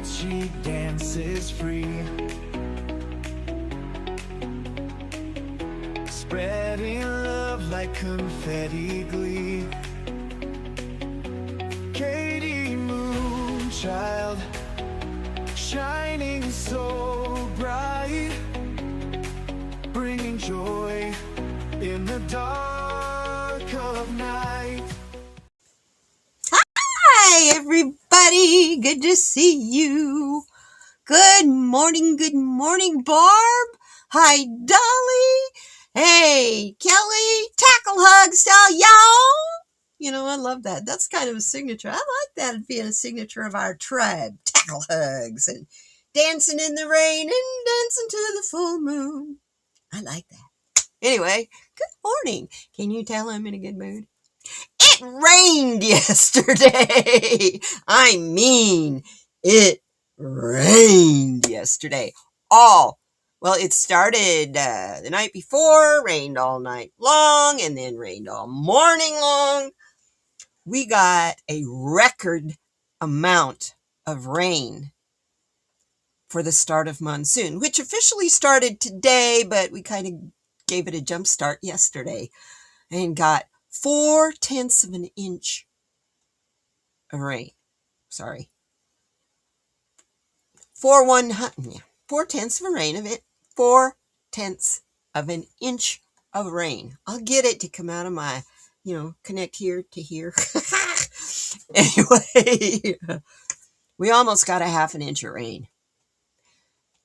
night she dances free, spreading love like confetti glee. Katie Moonchild, shining so bright, bringing joy in the dark of night. Hi, everybody. Good to see you. Good morning, Barb. Hi, Dolly. Hey, Kelly. Tackle hugs to y'all. You know, I love that. That's kind of a signature. I like that being a signature of our tribe. Tackle hugs and dancing in the rain and dancing to the full moon. I like that. Anyway, good morning. Can you tell I'm in a good mood? It rained yesterday. I mean, it rained yesterday. It started the night before, rained all night long, and then rained all morning long. We got a record amount of rain for the start of monsoon, which officially started today, but we kind of gave it a jump start yesterday and got 4/10 of an inch of rain. Sorry. 4/10 of a rain of it. 4/10 of an inch of rain. I'll get it to come out of my, connect here to here. Anyway, we almost got a half an inch of rain,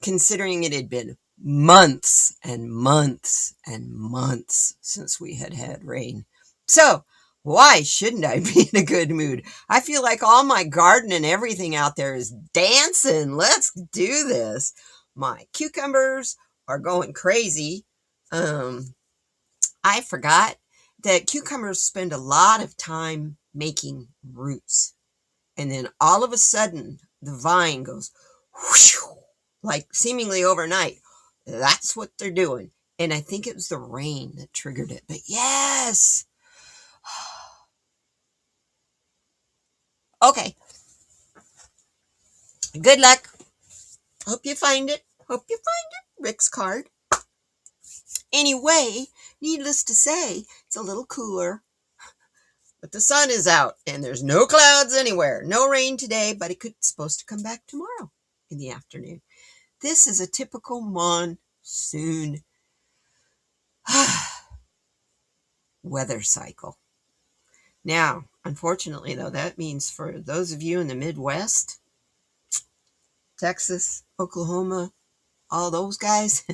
considering it had been months and months and months since we had rain. So why shouldn't I be in a good mood? I feel like all my garden and everything out there is dancing. Let's do this. My cucumbers are going crazy. I forgot that cucumbers spend a lot of time making roots. And then all of a sudden, the vine goes whoosh, like seemingly overnight. That's what they're doing. And I think it was the rain that triggered it. But yes. Okay. Good luck. Hope you find it. Rick's card. Anyway, needless to say, it's a little cooler. But the sun is out and there's no clouds anywhere. No rain today, but it's supposed to come back tomorrow in the afternoon. This is a typical monsoon weather cycle. Now, unfortunately, though, that means for those of you in the Midwest, Texas, Oklahoma, all those guys,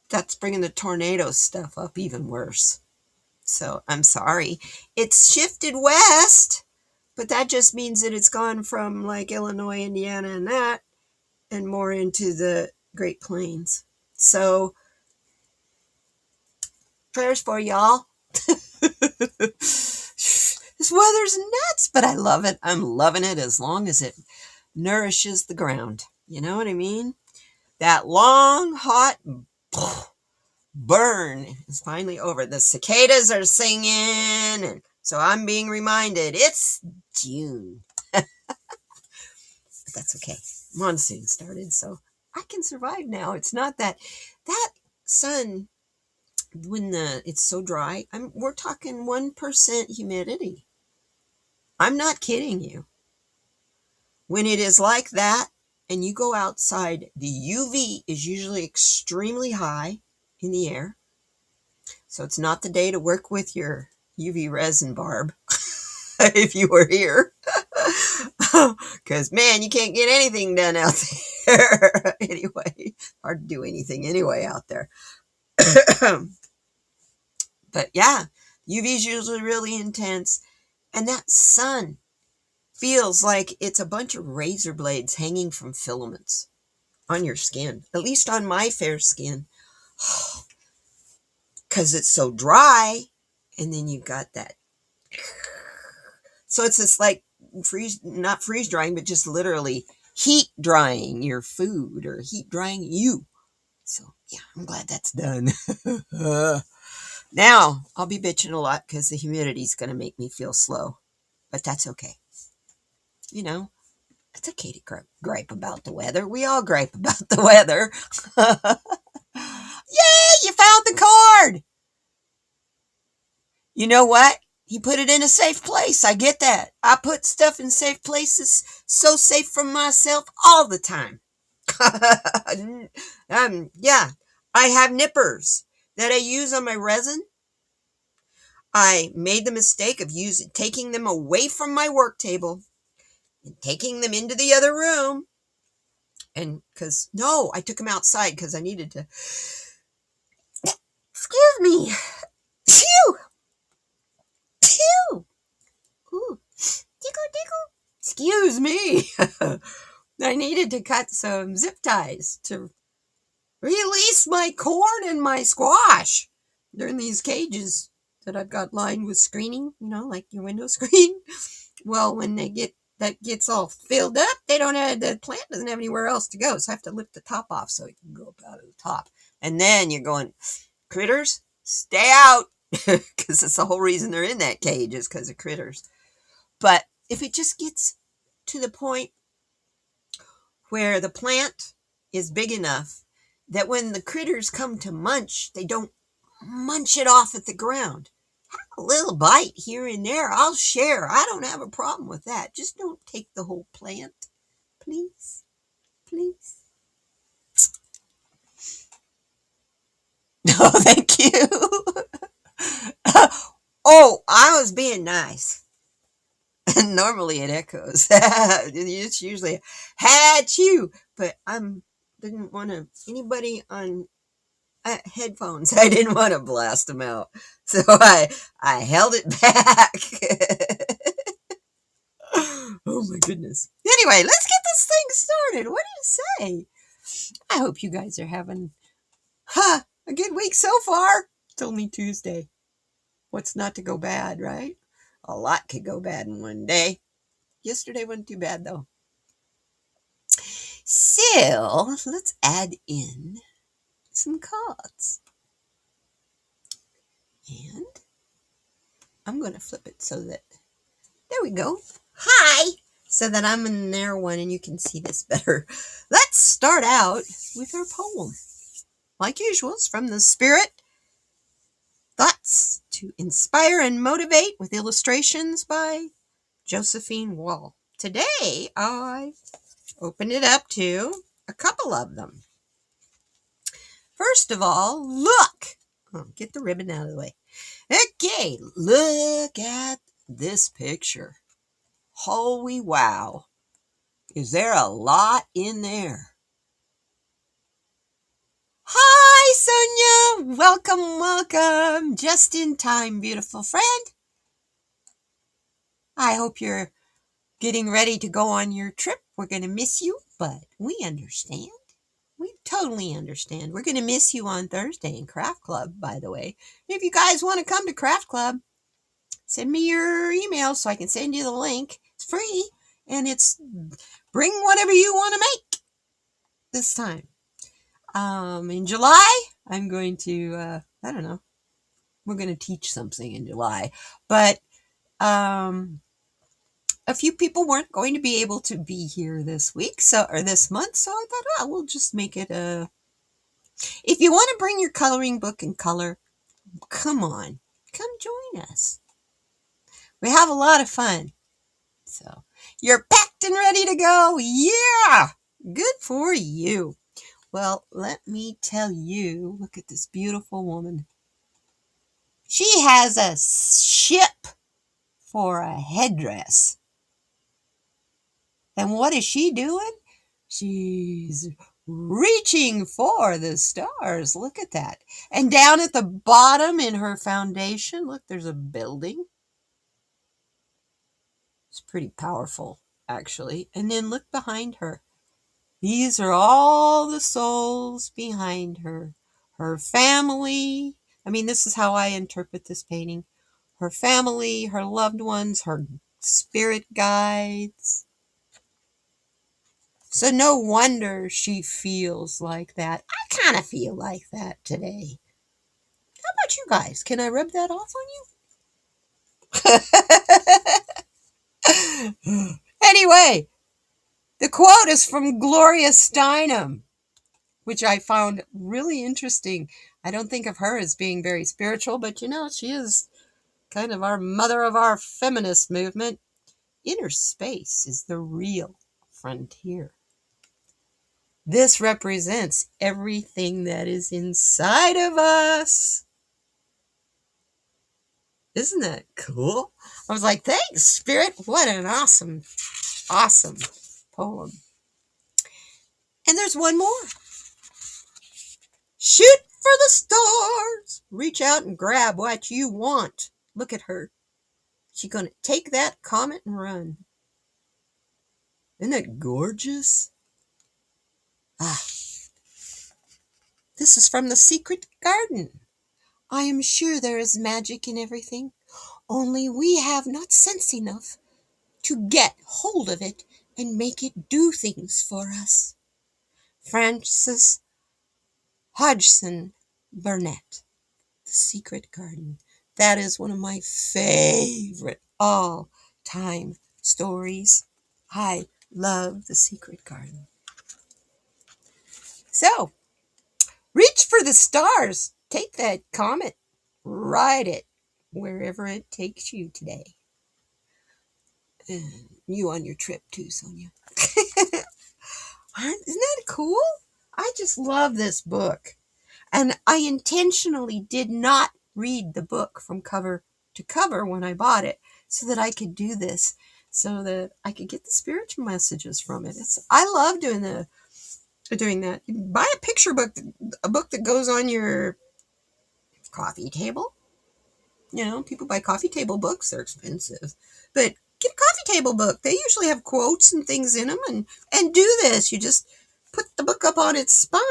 that's bringing the tornado stuff up even worse. So I'm sorry. It's shifted west, but that just means that it's gone from like Illinois, Indiana, and that, and more into the Great Plains. So prayers for y'all. This weather's nuts, but I love it. I'm loving it as long as it nourishes the ground. You know what I mean? That long, hot burn is finally over. The cicadas are singing, and so I'm being reminded it's June. But that's okay. Monsoon started, so I can survive now. It's not that sun, when it's so dry, we're talking 1% humidity. I'm not kidding you. When it is like that and you go outside, the UV is usually extremely high in the air. So it's not the day to work with your UV resin, Barb, if you were here. Because, man, you can't get anything done out there. Anyway, hard to do anything anyway out there. But yeah, UV is usually really intense. And that sun feels like it's a bunch of razor blades hanging from filaments on your skin, at least on my fair skin, because it's so dry. And then you've got that. So it's just like not freeze drying, but just literally heat drying your food or heat drying you. So yeah, I'm glad that's done. Now I'll be bitching a lot because the humidity is going to make me feel slow, but that's okay. You know, it's okay to gripe about the weather. We all gripe about the weather. Yay, you found the card. You know what? He put it in a safe place. I get that. I put stuff in safe places, so safe from myself all the time. Yeah, I have nippers that I use on my resin. I made the mistake of taking them away from my work table and taking them into the other room. And no, I took them outside because I needed to. Excuse me. Phew. Phew. Ooh. Tickle, tickle. Excuse me. I needed to cut some zip ties to release my corn and my squash. They're in these cages that I've got lined with screening, like your window screen. Well, when that gets all filled up, the plant doesn't have anywhere else to go. So I have to lift the top off so it can go up out of the top. And then you're going, critters, stay out. Because that's the whole reason they're in that cage is because of critters. But if it just gets to the point where the plant is big enough that when the critters come to munch, they don't munch it off at the ground. Have a little bite here and there. I'll share. I don't have a problem with that. Just don't take the whole plant. Please. Please. No, thank you. Oh, I was being nice. Normally it echoes. It's usually had you, but didn't want to anybody on headphones. I didn't want to blast them out, so I held it back. Oh my goodness. Anyway, let's get this thing started. What do you say? I hope you guys are having a good week so far. It's only Tuesday. What's not to go bad, right? A lot could go bad in one day. Yesterday wasn't too bad, though. So, let's add in some cards. And I'm going to flip it so that, there we go. Hi! So that I'm in there one and you can see this better. Let's start out with our poem. Like usual, it's from the Spirit. Thoughts to inspire and motivate with illustrations by Josephine Wall. Today, I opened it up to a couple of them. First of all, look. Get the ribbon out of the way. Okay, look at this picture. Holy wow. Is there a lot in there? Hi, Sonia. Welcome, welcome. Just in time, beautiful friend. I hope you're getting ready to go on your trip. We're going to miss you, but we understand. We totally understand. We're going to miss you on Thursday in Craft Club, by the way. If you guys want to come to Craft Club, send me your email so I can send you the link. It's free, and it's bring whatever you want to make this time. In July, I'm going to, I don't know, we're going to teach something in July, but a few people weren't going to be able to be here this week, or this month, so I thought, we'll just make it if you want to bring your coloring book and color, come on, come join us. We have a lot of fun. So, you're packed and ready to go? Yeah! Good for you. Well, let me tell you, look at this beautiful woman. She has a ship for a headdress. And what is she doing? She's reaching for the stars. Look at that. And down at the bottom in her foundation, look, there's a building. It's pretty powerful, actually. And then look behind her. These are all the souls behind her. Her family. I mean, this is how I interpret this painting. Her family, her loved ones, her spirit guides. So no wonder she feels like that. I kind of feel like that today. How about you guys? Can I rub that off on you? Anyway, the quote is from Gloria Steinem, which I found really interesting. I don't think of her as being very spiritual, but she is kind of our mother of our feminist movement. Inner space is the real frontier. This represents everything that is inside of us. Isn't that cool? I was like, thanks, Spirit. What an awesome, awesome poem. And there's one more. Shoot for the stars. Reach out and grab what you want. Look at her. She's going to take that comet and run. Isn't that gorgeous? This is from The Secret Garden. I am sure there is magic in everything, only we have not sense enough to get hold of it and make it do things for us. Frances Hodgson Burnett, The Secret Garden. That is one of my favorite all-time stories. I love The Secret Garden. So, reach for the stars. Take that comet. Ride it wherever it takes you today. And you on your trip too, Sonia. Isn't that cool? I just love this book. And I intentionally did not read the book from cover to cover when I bought it so that I could do this, so that I could get the spiritual messages from it. I love doing that. Buy a picture book, a book that goes on your coffee table. People buy coffee table books. They're expensive. But get a coffee table book. They usually have quotes and things in them. And do this. You just put the book up on its spine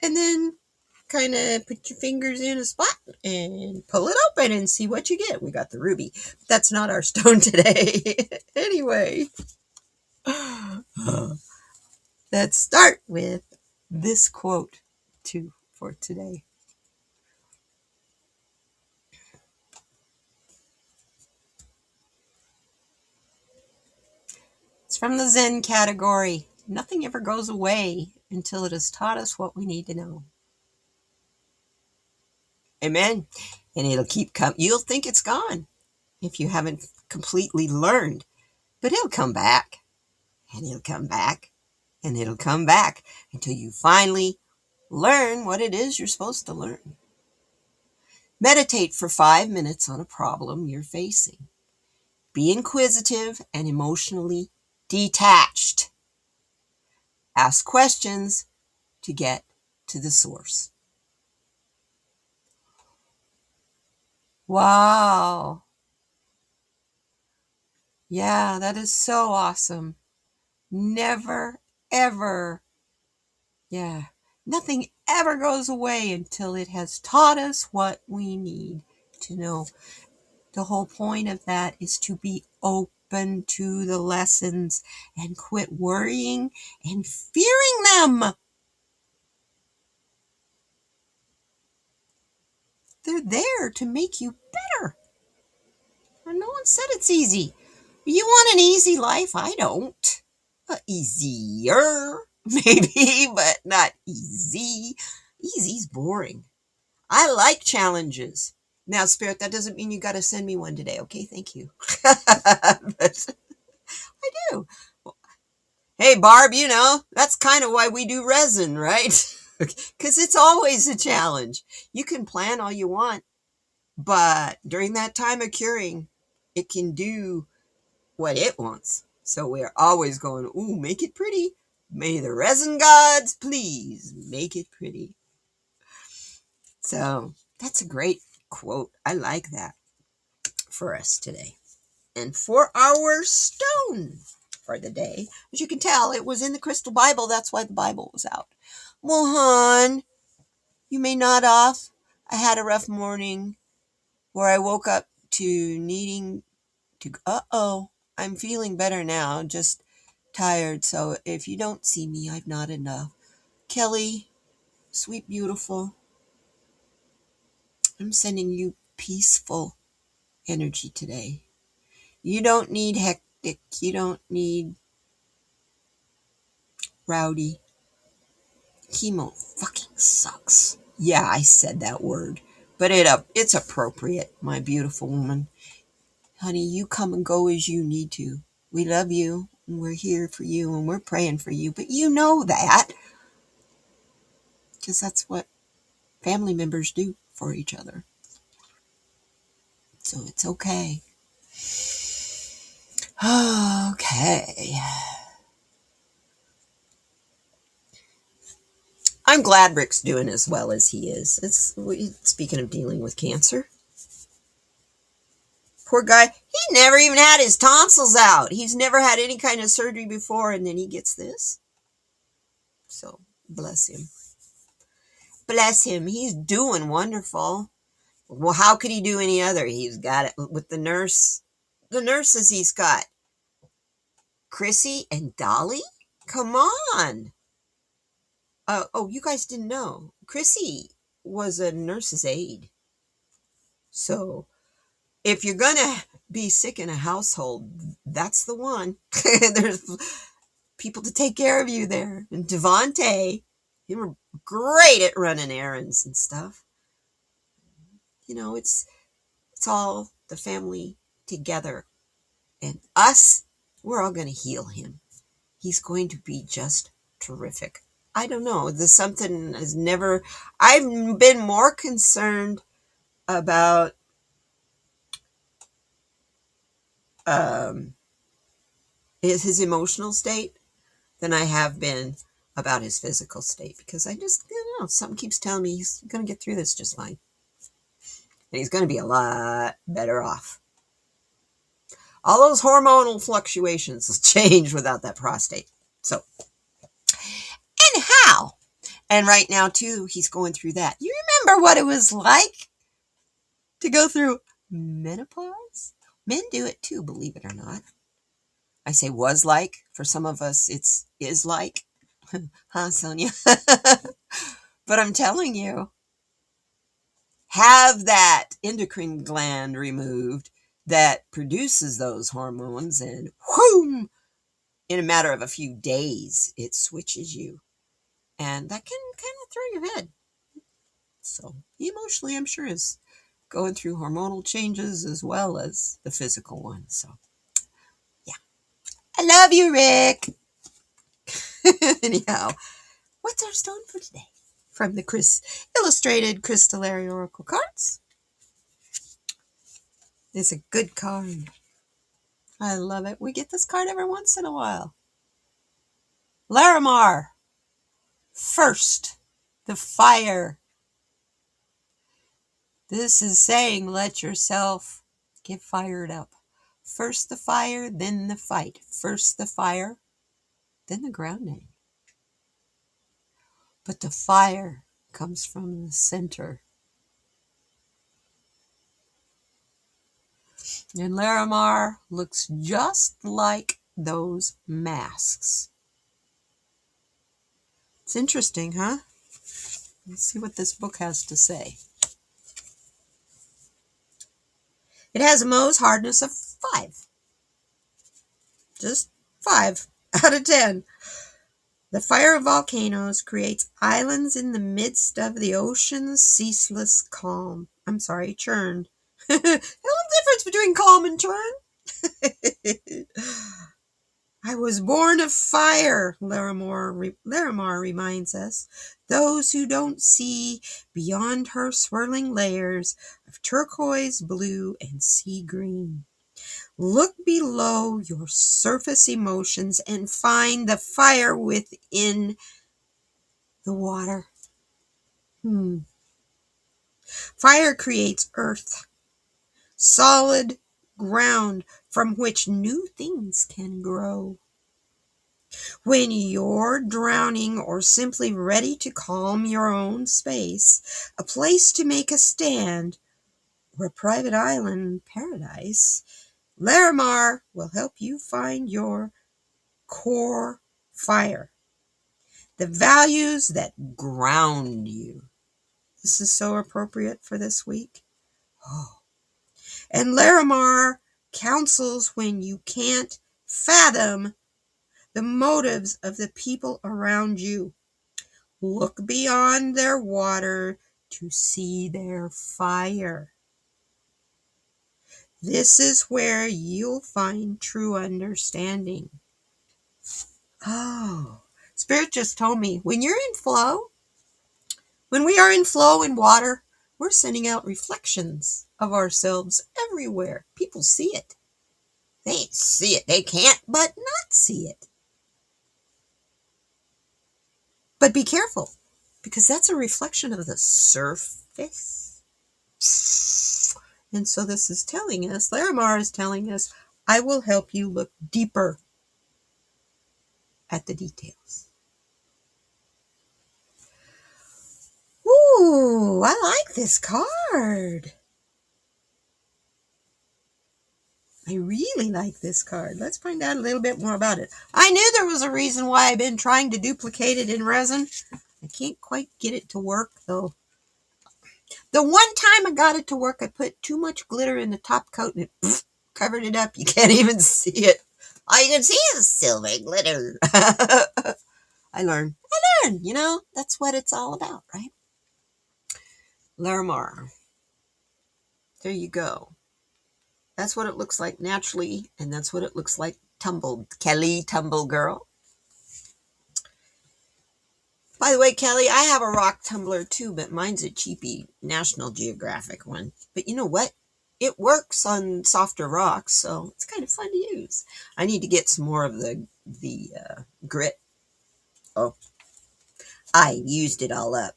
and then kind of put your fingers in a spot and pull it open and see what you get. We got the ruby. That's not our stone today. Anyway, let's start with this quote for today. It's from the Zen category. Nothing ever goes away until it has taught us what we need to know. Amen. And it'll keep coming. You'll think it's gone if you haven't completely learned. But it'll come back. And it'll come back. And it'll come back until you finally learn what it is you're supposed to learn. Meditate for 5 minutes on a problem you're facing. Be inquisitive and emotionally detached. Ask questions to get to the source. Wow. Yeah, that is so awesome. Never, ever. Yeah. Nothing ever goes away until it has taught us what we need to know. The whole point of that is to be open to the lessons and quit worrying and fearing them. They're there to make you better. And no one said it's easy. You want an easy life? I don't. Easier, maybe, but not easy. Easy's boring. I like challenges. Now, Spirit, that doesn't mean you got to send me one today, okay? Thank you. But I do. Hey, Barb, that's kind of why we do resin, right? Because it's always a challenge. You can plan all you want, but during that time of curing, it can do what it wants. So we're always going, ooh, make it pretty. May the resin gods please make it pretty. So that's a great quote. I like that for us today. And for our stone for the day, as you can tell, it was in the Crystal Bible. That's why the Bible was out. Well, hon, you may nod off. I had a rough morning where I woke up to needing to, I'm feeling better now, just tired. So if you don't see me, I've not enough. Kelly, sweet, beautiful, I'm sending you peaceful energy today. You don't need Dick, you don't need rowdy. Chemo fucking sucks. Yeah, I said that word. But it's appropriate, my beautiful woman. Honey, you come and go as you need to. We love you, and we're here for you, and we're praying for you. But you know that, because that's what family members do for each other. So it's okay. Okay. I'm glad Rick's doing as well as he is. Speaking of dealing with cancer. Poor guy. He never even had his tonsils out. He's never had any kind of surgery before, and then he gets this. So, bless him. Bless him. He's doing wonderful. Well, how could he do any other? He's got it with the nurse. The nurses he's got. Chrissy and Dolly? Come on. Oh, you guys didn't know. Chrissy was a nurse's aide. So, if you're going to be sick in a household, that's the one. There's people to take care of you there. And Devontae, you were great at running errands and stuff. You know, it's all the family together. And us, we're all going to heal him. He's going to be just terrific. I don't know. There's something has never... I've been more concerned about his emotional state than I have been about his physical state, because I just, something keeps telling me he's going to get through this just fine. And he's going to be a lot better off. All those hormonal fluctuations will change without that prostate. So, anyhow, and right now, too, he's going through that. You remember what it was like to go through menopause? Men do it, too, believe it or not. I say was like. For some of us, it's is like. Huh, Sonia? But I'm telling you, have that endocrine gland removed that produces those hormones, and whoom, in a matter of a few days, it switches you. And that can kind of throw your head. So emotionally, I'm sure is going through hormonal changes as well as the physical ones. So, yeah. I love you, Rick. Anyhow, what's our stone for today? From the Illustrated Crystallary Oracle cards. It's a good card. I love it. We get this card every once in a while. Larimar. First, the fire. This is saying let yourself get fired up. First the fire, then the fight. First the fire, then the grounding. But the fire comes from the center. And Larimar looks just like those masks. It's interesting, huh? Let's see what this book has to say. It has a Mohs hardness of 5. Just 5 out of 10. The fire of volcanoes creates islands in the midst of the ocean's ceaseless calm. Churn. A little difference between calm and churn. I was born of fire, Larimar reminds us. Those who don't see beyond her swirling layers of turquoise, blue, and sea green. Look below your surface emotions and find the fire within the water. Fire creates earth, solid ground from which new things can grow. When you're drowning or simply ready to calm your own space, a place to make a stand, or a private island paradise, Larimar will help you find your core fire. The values that ground you. This is so appropriate for this week. And Larimar counsels when you can't Fathom the motives of the people around you. Look beyond their water to see their fire. This is where you'll find true understanding. Oh, Spirit just told me when you're in flow, when we are in flow in water, we're sending out reflections of ourselves everywhere. People see it. They see it. They can't but not see it. But be careful, because that's a reflection of the surface. And so this is telling us, Larimar is telling us, I will help you look deeper at the details. Ooh, I like this card. I really like this card. Let's find out a little bit more about it. I knew there was a reason why I've been trying to duplicate it in resin. I can't quite get it to work, though. The one time I got it to work, I put too much glitter in the top coat and it covered it up. You can't even see it. All you can see is silver glitter. I learned. You know, that's what it's all about, right? Larimar. There you go. That's what it looks like naturally, and that's what it looks like tumbled. Kelly Tumble Girl. By the way, Kelly, I have a rock tumbler too, but mine's a cheapy National Geographic one. But you know what? It works on softer rocks, so it's kind of fun to use. I need to get some more of the grit. Oh, I used it all up.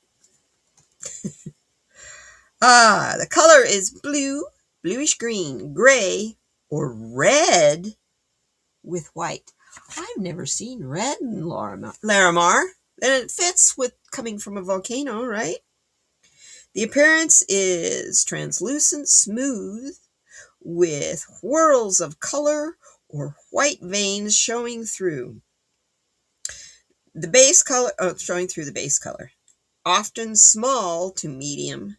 The color is blue, bluish green, gray, or red with white. I've never seen red in Larimar. And it fits with coming from a volcano, right? The appearance is translucent, smooth, with whirls of color or white veins showing through. The base color, showing through the base color. Often small to medium,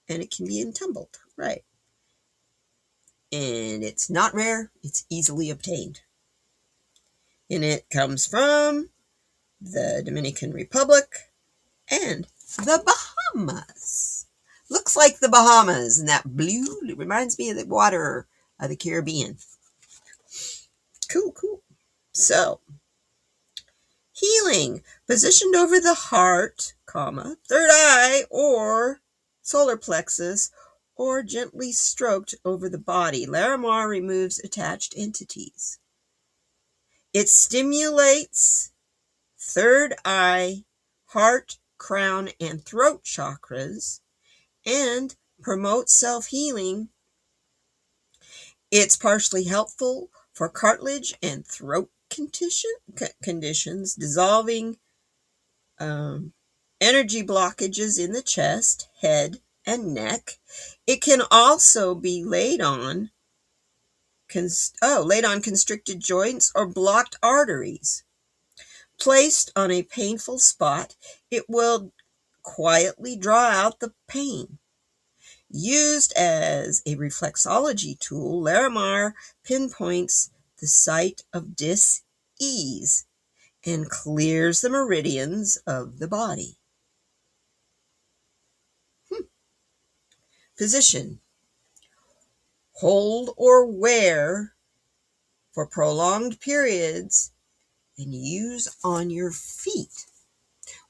and it can be entumbled, right? And it's not rare, it's easily obtained. And it comes from the Dominican Republic and the Bahamas. Looks like the Bahamas, and that blue, it reminds me of the water of the Caribbean. Cool. So, healing, positioned over the heart, third eye, or solar plexus, or gently stroked over the body. Larimar removes attached entities. It stimulates third eye, heart, crown, and throat chakras, and promotes self-healing. It's partially helpful for cartilage and throat conditions, dissolving energy blockages in the chest, head, and neck. It can also be laid on constricted joints or blocked arteries. Placed on a painful spot, it will quietly draw out the pain. Used as a reflexology tool, Larimar pinpoints the site of dis-ease and clears the meridians of the body. Position. Hold or wear for prolonged periods and use on your feet.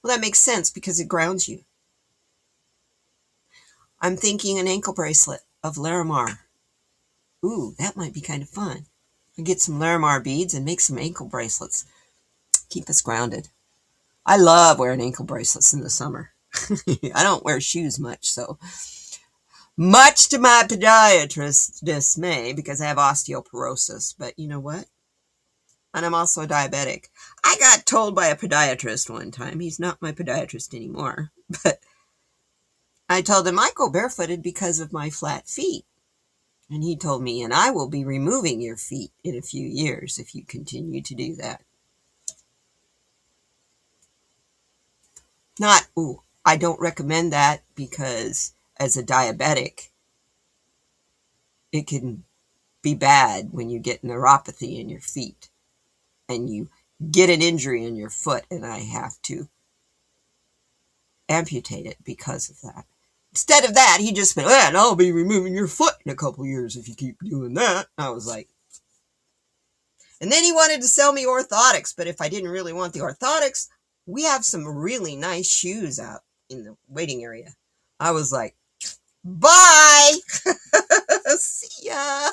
Well, that makes sense because it grounds you. I'm thinking an ankle bracelet of Larimar. Ooh, that might be kind of fun. I get some Larimar beads and make some ankle bracelets. Keep us grounded. I love wearing ankle bracelets in the summer. I don't wear shoes much, so much to my podiatrist's dismay, because I have osteoporosis. But you know what? And I'm also a diabetic. I got told by a podiatrist one time, he's not my podiatrist anymore, but I told him I go barefooted because of my flat feet. And he told me, and I will be removing your feet in a few years if you continue to do that. I don't recommend that, because as a diabetic, it can be bad when you get neuropathy in your feet and you get an injury in your foot and I have to amputate it because of that. Instead of that, he just went, and I'll be removing your foot in a couple years if you keep doing that. I was like, and then he wanted to sell me orthotics, but if I didn't really want the orthotics, we have some really nice shoes out in the waiting area. I was like, bye. See ya.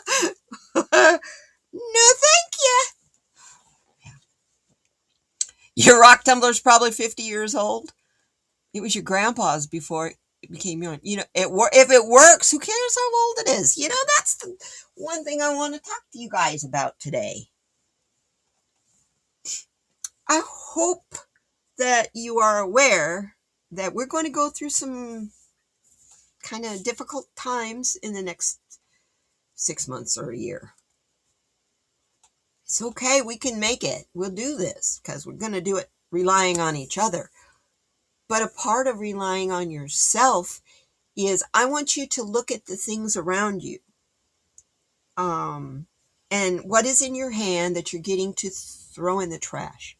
No, thank you. Your rock tumbler's probably 50 years old. It was your grandpa's before it became yours. You know, if it works, who cares how old it is? You know, that's the one thing I want to talk to you guys about today. I hope that you are aware that we're going to go through some kind of difficult times in the next 6 months or a year. It's okay. We can make it. We'll do this because we're going to do it relying on each other. But a part of relying on yourself is I want you to look at the things around you. And what is in your hand that you're getting to throw in the trash?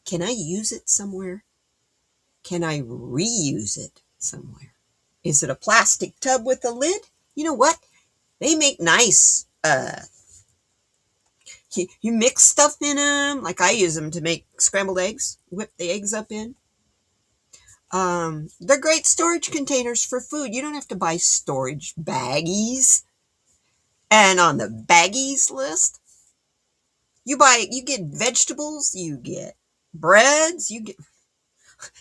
Can I use it somewhere? Can I reuse it somewhere? Is it a plastic tub with a lid? You know what? They make nice, you mix stuff in them. Like I use them to make scrambled eggs, whip the eggs up in. They're great storage containers for food. You don't have to buy storage baggies. And on the baggies list, you get vegetables, you get breads,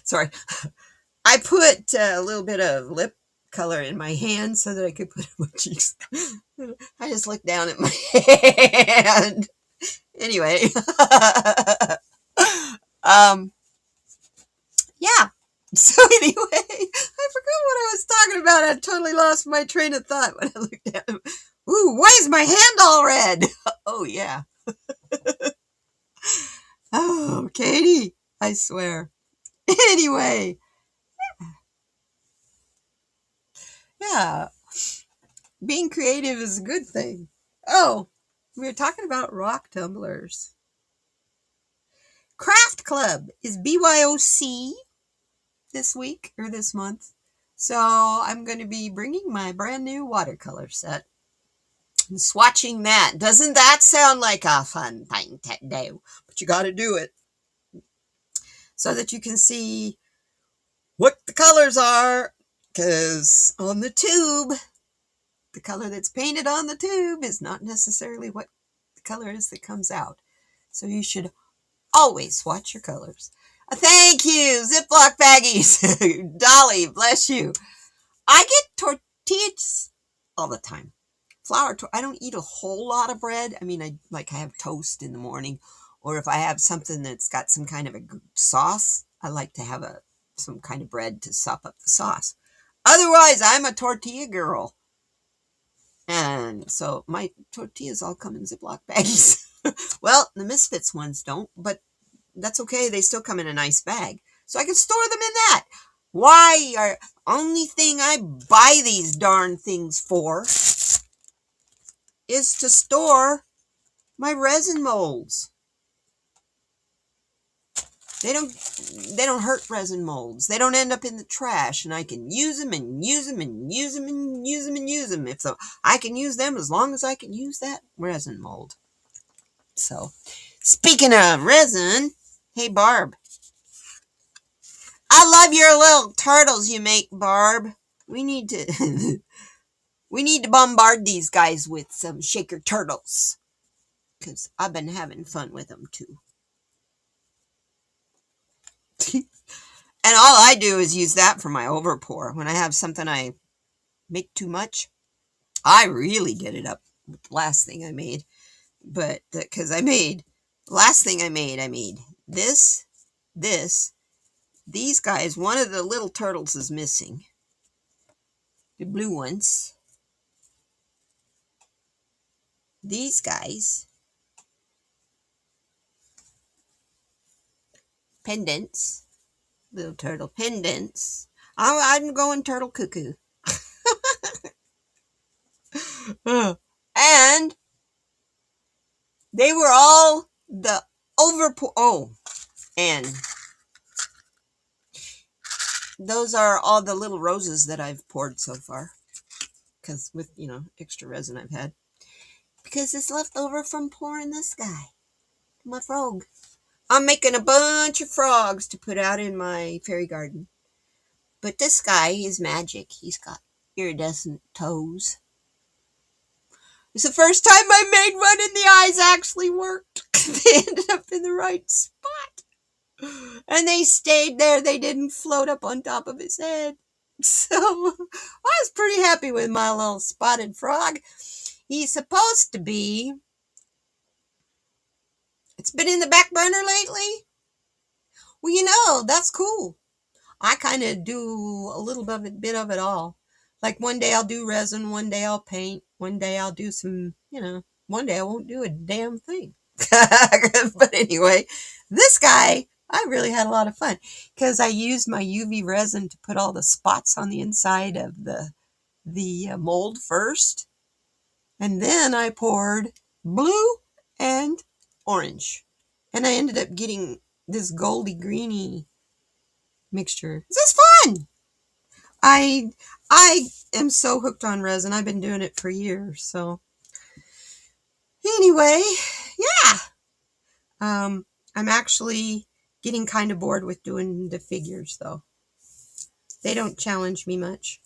sorry, I put a little bit of lip color in my hand so that I could put it on my cheeks. I just looked down at my hand. Anyway, yeah. So anyway, I forgot what I was talking about. I totally lost my train of thought when I looked at him. Ooh, why is my hand all red? Oh, yeah. Oh, Katie, I swear. Anyway, yeah, being creative is a good thing. Oh, we were talking about rock tumblers. Craft Club is BYOC this week or this month. So I'm going to be bringing my brand new watercolor set and swatching that. Doesn't that sound like a fun thing to do? But you got to do it so that you can see what the colors are. Because on the tube, the color that's painted on the tube is not necessarily what the color is that comes out. So you should always swatch your colors. Thank you, Ziploc baggies. Dolly, bless you. I get tortillas all the time. I don't eat a whole lot of bread. I mean, I have toast in the morning, or if I have something that's got some kind of a sauce, I like to have some kind of bread to sop up the sauce. Otherwise, I'm a tortilla girl. And so my tortillas all come in Ziploc baggies. Well, the Misfits ones don't, but that's okay. They still come in a nice bag. So I can store them in that. Only thing I buy these darn things for is to store my resin molds. They don't hurt resin molds. They don't end up in the trash, and I can use them and use them and use them and use them and use them. I can use them as long as I can use that resin mold. So, speaking of resin, hey Barb, I love your little turtles you make, Barb. We need to bombard these guys with some shaker turtles, because I've been having fun with them too. And all I do is use that for my overpour. When I have something I make too much, I really get it up with the last thing I made. But because last thing I made this, these guys. One of the little turtles is missing. The blue ones. These guys. Pendants. Little turtle pendants. I'm going turtle cuckoo. And they were all and those are all the little roses that I've poured so far. Because with, extra resin I've had. Because it's left over from pouring this guy. My frog. I'm making a bunch of frogs to put out in my fairy garden. But this guy is magic. He's got iridescent toes. It's the first time I made one and the eyes actually worked. They ended up in the right spot. And they stayed there. They didn't float up on top of his head. So I was pretty happy with my little spotted frog. He's supposed to be. It's been in the back burner lately. Well, that's cool. I kind of do a little bit of it all. Like one day I'll do resin, one day I'll paint, one day I'll do some, one day I won't do a damn thing. But anyway, this guy, I really had a lot of fun because I used my UV resin to put all the spots on the inside of the mold first. And then I poured blue and orange. And I ended up getting this goldy greeny mixture. This is fun. I am so hooked on resin. I've been doing it for years. So anyway, yeah. I'm actually getting kind of bored with doing the figures though. They don't challenge me much.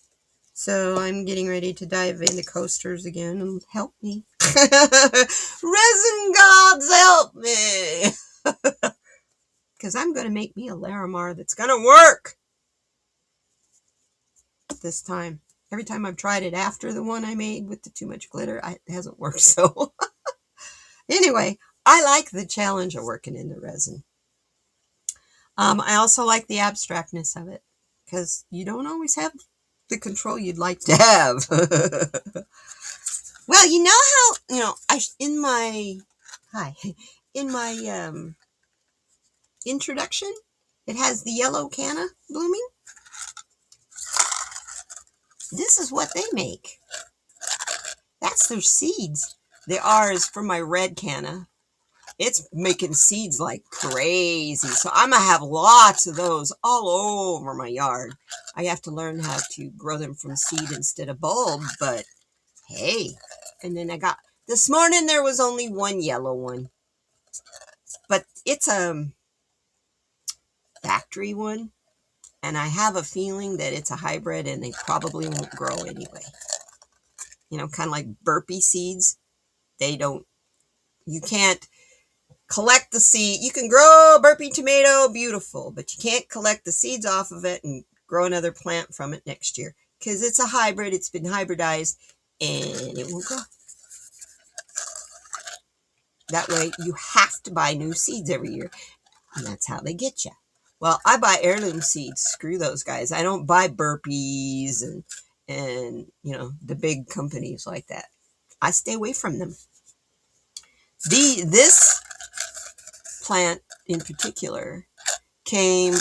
So I'm getting ready to dive into coasters again and help me. Resin gods, help me. Because I'm going to make me a Larimar that's going to work this time. Every time I've tried it after the one I made with the too much glitter, it hasn't worked. So anyway, I like the challenge of working in the resin. I also like the abstractness of it because you don't always have the control you'd like to have. Well, you know how, in my introduction, it has the yellow canna blooming. This is what they make. That's their seeds. The R is for my red canna. It's making seeds like crazy. So I'm going to have lots of those all over my yard. I have to learn how to grow them from seed instead of bulb, but hey. And then this morning there was only one yellow one. But it's a factory one. And I have a feeling that it's a hybrid and they probably won't grow anyway. Kind of like burpee seeds. You can't collect the seed. You can grow a burpee tomato, beautiful, but you can't collect the seeds off of it and grow another plant from it next year because it's a hybrid. It's been hybridized and it won't grow. That way you have to buy new seeds every year, and that's how they get you. Well, I buy heirloom seeds. Screw those guys. I don't buy burpees and the big companies like that. I stay away from them. This plant in particular came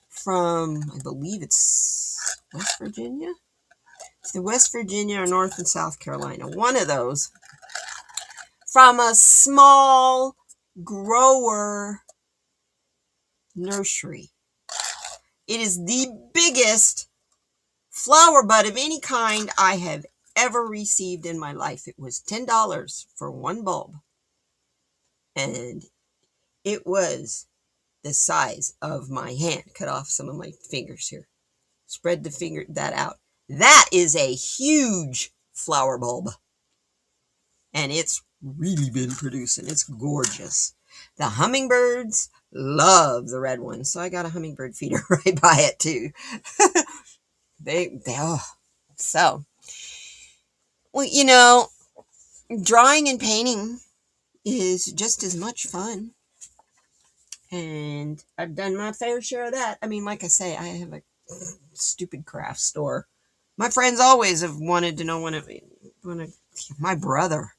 from, I believe it's West Virginia. It's the West Virginia or North and South Carolina. One of those. From a small grower nursery. It is the biggest flower bud of any kind I have ever received in my life. It was $10 for one bulb. And it was the size of my hand. Cut off some of my fingers here. Spread that out. That is a huge flower bulb. And it's really been producing. It's gorgeous. The hummingbirds love the red one. So I got a hummingbird feeder right by it too. So, well, drawing and painting is just as much fun. And I've done my fair share of that. I mean, like I say, I have a stupid craft store. My friends always have wanted to know my brother,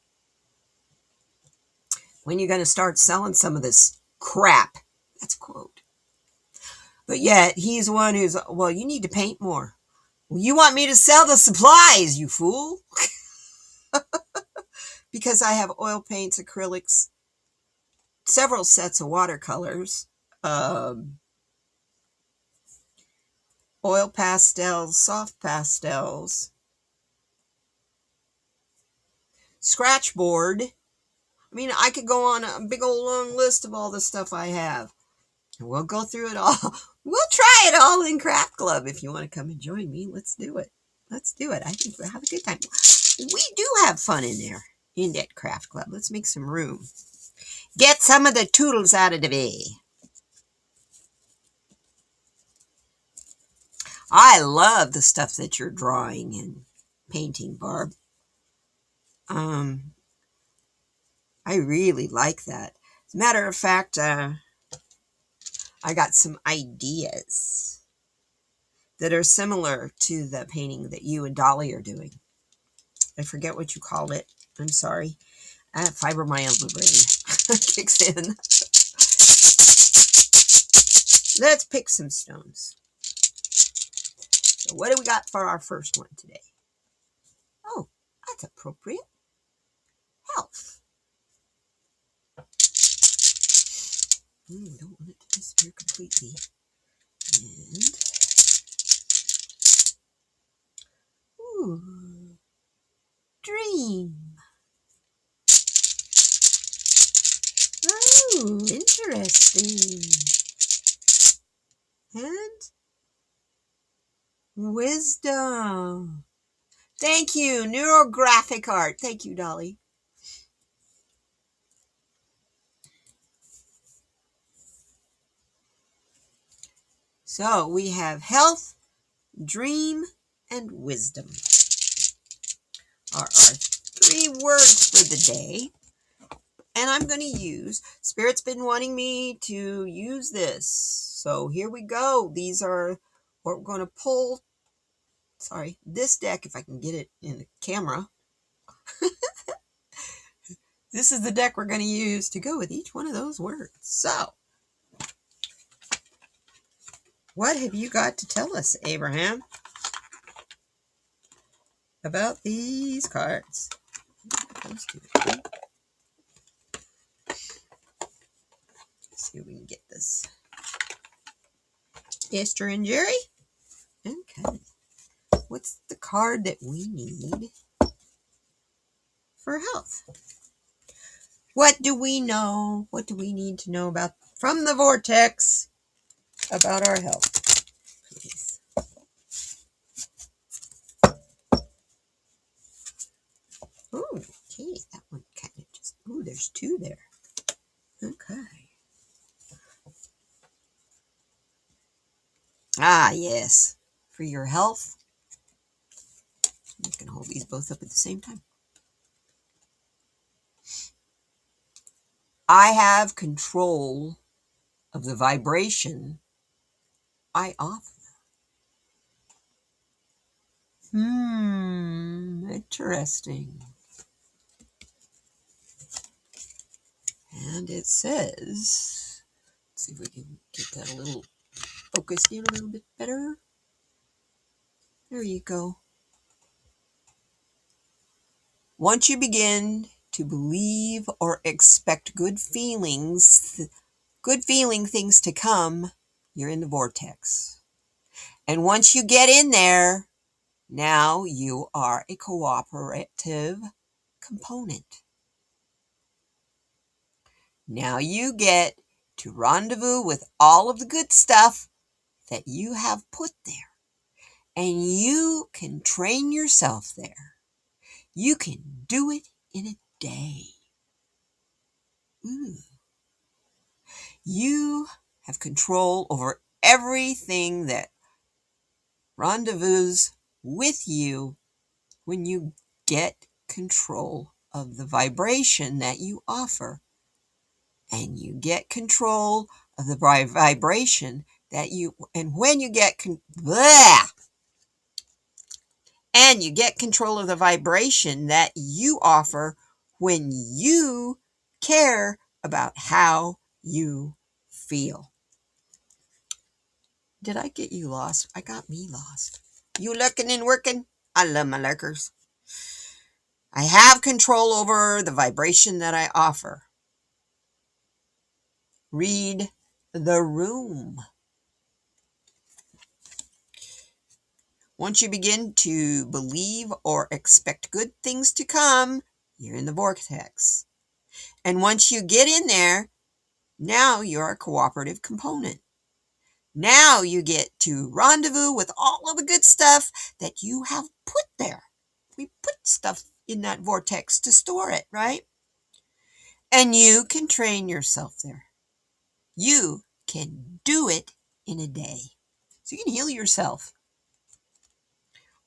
when you going to start selling some of this crap? That's a quote. But yet, he's one who's, well, you need to paint more. Well, you want me to sell the supplies, you fool. because I have oil paints, acrylics, several sets of watercolors, oil pastels, soft pastels, scratch board. I mean, I could go on a big old long list of all the stuff I have. And we'll go through it all. We'll try it all in Craft Club. If you want to come and join me, let's do it. Let's do it. I think we'll have a good time. We do have fun in there, in that Craft Club. Let's make some room. Get some of the toodles out of the way. I love the stuff that you're drawing and painting, Barb. I really like that. As a matter of fact, I got some ideas that are similar to the painting that you and Dolly are doing. I forget what you called it. I'm sorry. I have fibromyalgia brain kicks in. Let's pick some stones. So what do we got for our first one today? Oh, that's appropriate. Health. Don't want it to disappear completely. And dream. Oh, interesting. And wisdom. Thank you, neurographic art. Thank you, Dolly. So we have health, dream, and wisdom are our 3 words for the day. And I'm going to use, Spirit's been wanting me to use this. So here we go. These are what we're going to pull. Sorry, this deck, if I can get it in the camera. This is the deck we're going to use to go with each one of those words. So, what have you got to tell us, Abraham, about these cards? Let's see if we can get this. Esther and Jerry? Okay. What's the card that we need for health? What do we know? What do we need to know about from the vortex about our health? Please. Oh, okay. That one kind of just, oh, there's 2 there. Okay. Ah, yes. For your health. You can hold these both up at the same time. I have control of the vibration I offer. Interesting. And it says, let's see if we can get that a little focused in a little bit better. There you go. Once you begin to believe or expect good feeling things to come, you're in the vortex. And once you get in there, now you are a cooperative component. Now you get to rendezvous with all of the good stuff that you have put there. And you can train yourself there. You can do it in a day. You have control over everything that rendezvous with you when you get control of the vibration that you offer. And you get control of the vibration that you, and when you get, and you get control of the vibration that you offer when you care about how you feel. Did I get you lost? I got me lost. You lurking and working? I love my lurkers. I have control over the vibration that I offer. Read the room. Once you begin to believe or expect good things to come, you're in the vortex. And once you get in there, now you're a cooperative component. Now you get to rendezvous with all of the good stuff that you have put there. We put stuff in that vortex to store it, right? And you can train yourself there. You can do it in a day. So you can heal yourself.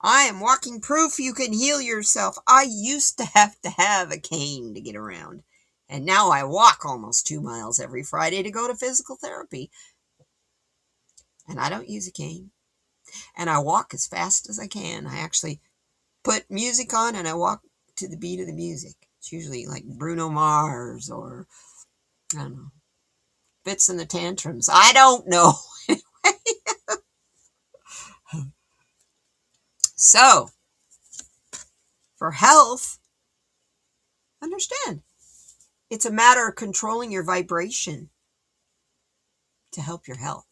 I am walking proof you can heal yourself. I used to have a cane to get around. And now I walk almost 2 miles every Friday to go to physical therapy. And I don't use a cane. And I walk as fast as I can. I actually put music on and I walk to the beat of the music. It's usually like Bruno Mars or, I don't know, Fits and the Tantrums. I don't know. So, for health, understand, it's a matter of controlling your vibration to help your health.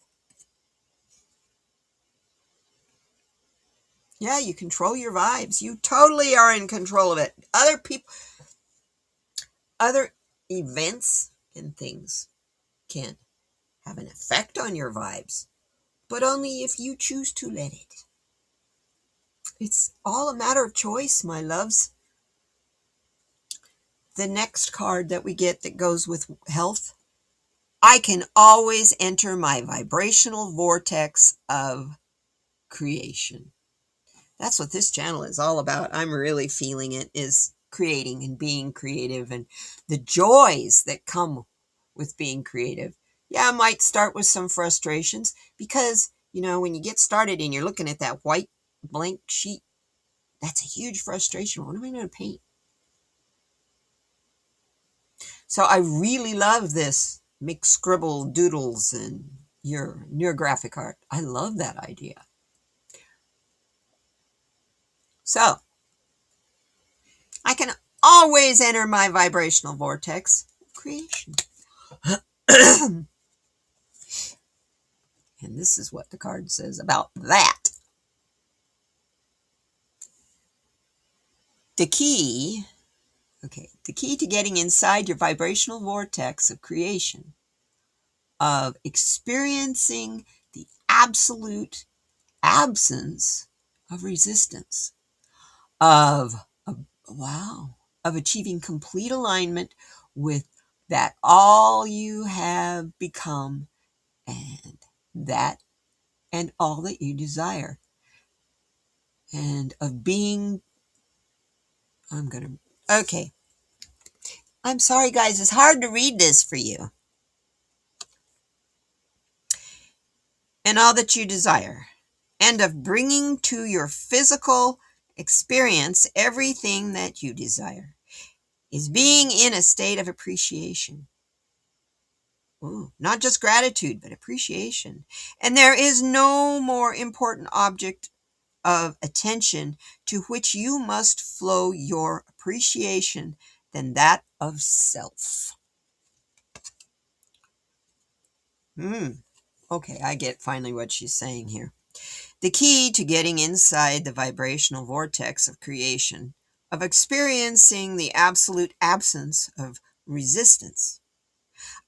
Yeah, you control your vibes. You totally are in control of it. Other people, other events and things can have an effect on your vibes, but only if you choose to let it. It's all a matter of choice, my loves. The next card that we get that goes with health, I can always enter my vibrational vortex of creation. That's what this channel is all about. I'm really feeling it, is creating and being creative and the joys that come with being creative. Yeah, I might start with some frustrations because, when you get started and you're looking at that white blank sheet, that's a huge frustration. What am I going to paint? So I really love this mix scribble doodles and your graphic art. I love that idea. So I can always enter my vibrational vortex of creation. And this is what the card says about that. The key to getting inside your vibrational vortex of creation, of experiencing the absolute absence of resistance, of achieving complete alignment with that all you have become and that and all that you desire, and of being, okay. I'm sorry, guys. It's hard to read this for you. And all that you desire, and of bringing to your physical experience everything that you desire, is being in a state of appreciation. Ooh, not just gratitude, but appreciation. And there is no more important object of attention to which you must flow your appreciation than that of self. Okay, I get finally what she's saying here. The key to getting inside the vibrational vortex of creation, of experiencing the absolute absence of resistance,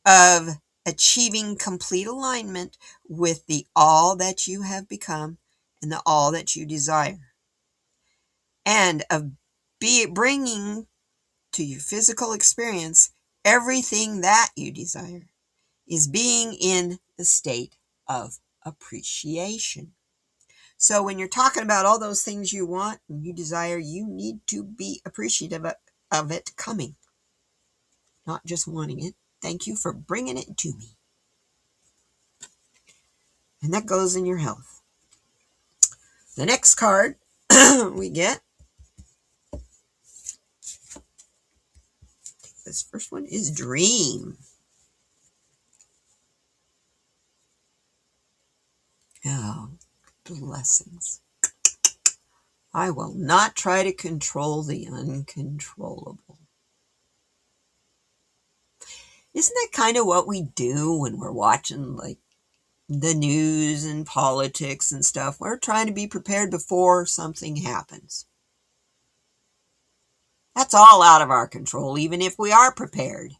of achieving complete alignment with the all that you have become and the all that you desire, and of bringing to your physical experience everything that you desire, is being in the state of appreciation. So when you're talking about all those things you want and you desire, you need to be appreciative of it coming, not just wanting it. Thank you for bringing it to me. And that goes in your health. The next card we get, this first one is Dream. Oh, blessings. I will not try to control the uncontrollable. Isn't that kind of what we do when we're watching like the news and politics and stuff? We're trying to be prepared before something happens. That's all out of our control, even if we are prepared.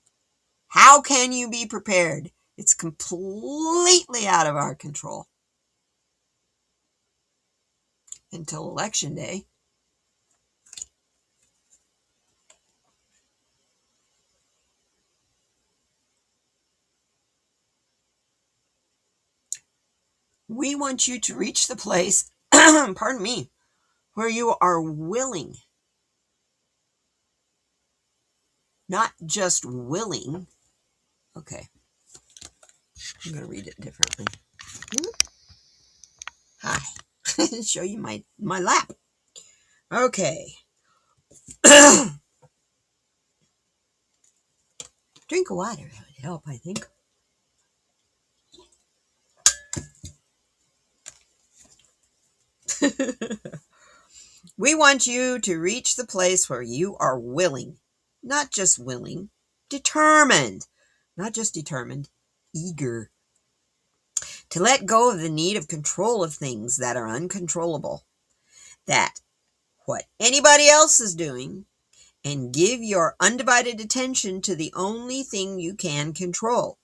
How can you be prepared? It's completely out of our control. Until election day. We want you to reach the place, pardon me, where you are willing, not just willing. Okay, I'm going to read it differently. Hi, show you my lap. Okay. Drink of water would help, I think. We want you to reach the place where you are willing, not just willing, determined, not just determined, eager, to let go of the need of control of things that are uncontrollable, that what anybody else is doing, and give your undivided attention to the only thing you can control,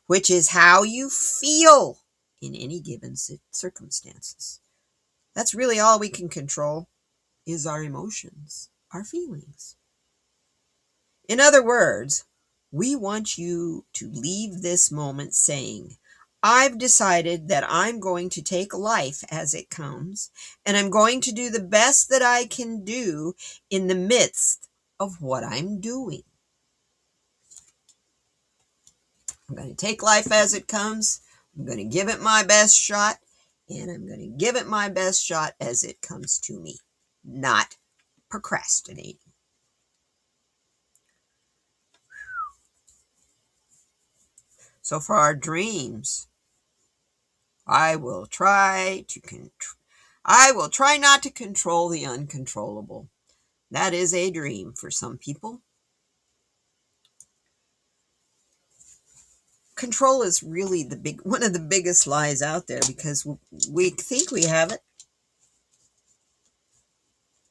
which is how you feel in any given circumstances. That's really all we can control, is our emotions, our feelings. In other words, we want you to leave this moment saying, I've decided that I'm going to take life as it comes, and I'm going to do the best that I can do in the midst of what I'm doing. I'm going to take life as it comes. I'm going to give it my best shot, and I'm going to give it my best shot as it comes to me, not procrastinating. So for our dreams, I will try not to control the uncontrollable. That is a dream for some people. Control is really one of the biggest lies out there, because we think we have it.